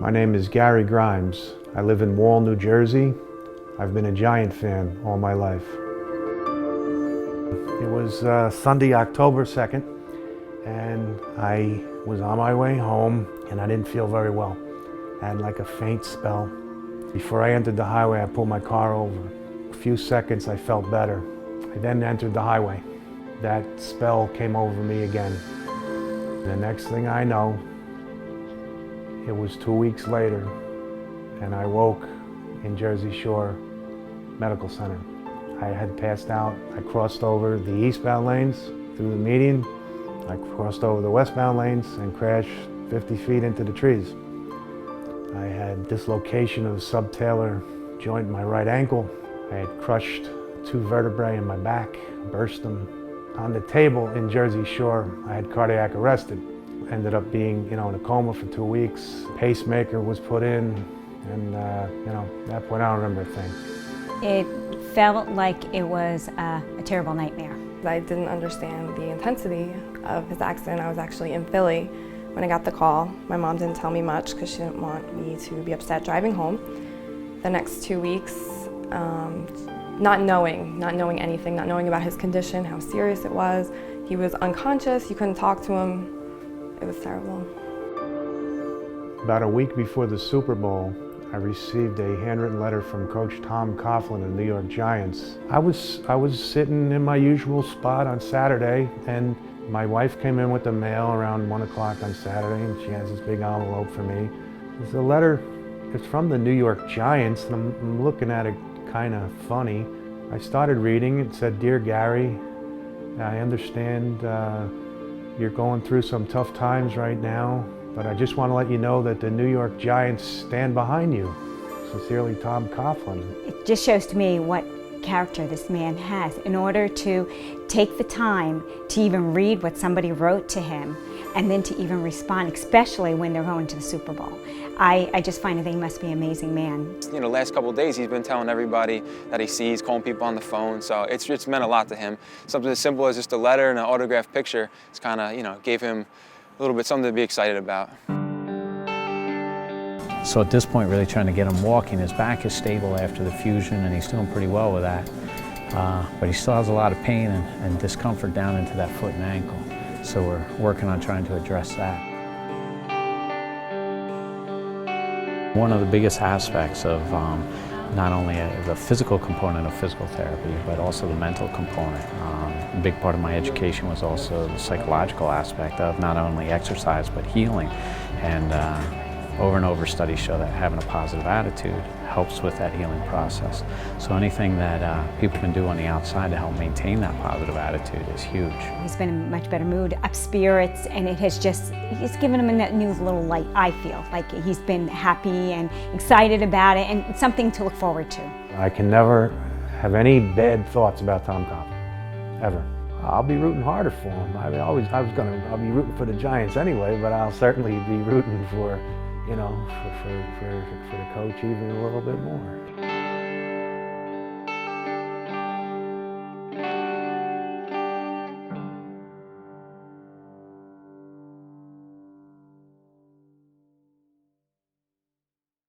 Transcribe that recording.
My name is Gary Grimes. I live in Wall, New Jersey. I've been a Giant fan all my life. It was Sunday, October 2nd, and I was on my way home and I didn't feel very well. I had like a faint spell. Before I entered the highway, I pulled my car over. A few seconds, I felt better. I then entered the highway. That spell came over me again. The next thing I know, it was 2 weeks later, and I woke in Jersey Shore Medical Center. I had passed out. I crossed over the eastbound lanes through the median. I crossed over the westbound lanes and crashed 50 feet into the trees. I had dislocation of the subtalar joint in my right ankle. I had crushed 2 vertebrae in my back, burst them. On the table in Jersey Shore, I had cardiac arrested. Ended up being, in a coma for 2 weeks. Pacemaker was put in, and that point I don't remember a thing. It felt like it was a terrible nightmare. I didn't understand the intensity of his accident. I was actually in Philly when I got the call. My mom didn't tell me much because she didn't want me to be upset driving home. The next 2 weeks, not knowing anything, not knowing about his condition, how serious it was. He was unconscious, you couldn't talk to him. It was terrible. About a week before the Super Bowl, I received a handwritten letter from Coach Tom Coughlin of the New York Giants. I was sitting in my usual spot on Saturday, and my wife came in with the mail around 1 o'clock on Saturday, and she has this big envelope for me. It's a letter. It's from the New York Giants, and I'm looking at it kind of funny. I started reading. It said, "Dear Gary, I understand you're going through some tough times right now, but I just want to let you know that the New York Giants stand behind you. Sincerely, Tom Coughlin." It just shows to me what character this man has in order to take the time to even read what somebody wrote to him and then to even respond, especially when they're going to the Super Bowl. I just find that he must be an amazing man. Last couple of days he's been telling everybody that he sees, calling people on the phone, so it's meant a lot to him. Something as simple as just a letter and an autographed picture, it's kind of, gave him a little bit something to be excited about. So at this point, really trying to get him walking. His back is stable after the fusion, and he's doing pretty well with that. But he still has a lot of pain and discomfort down into that foot and ankle. So we're working on trying to address that. One of the biggest aspects of not only the physical component of physical therapy, but also the mental component. A big part of my education was also the psychological aspect of not only exercise, but healing. And over and over studies show that having a positive attitude helps with that healing process. So anything that people can do on the outside to help maintain that positive attitude is huge. He's been in a much better mood, up spirits, and it's given him a new little light, I feel. Like he's been happy and excited about it, and something to look forward to. I can never have any bad thoughts about Tom Coughlin, ever. I'll be rooting harder for him. I'll be rooting for the Giants anyway, but I'll certainly be rooting for the coach even a little bit more.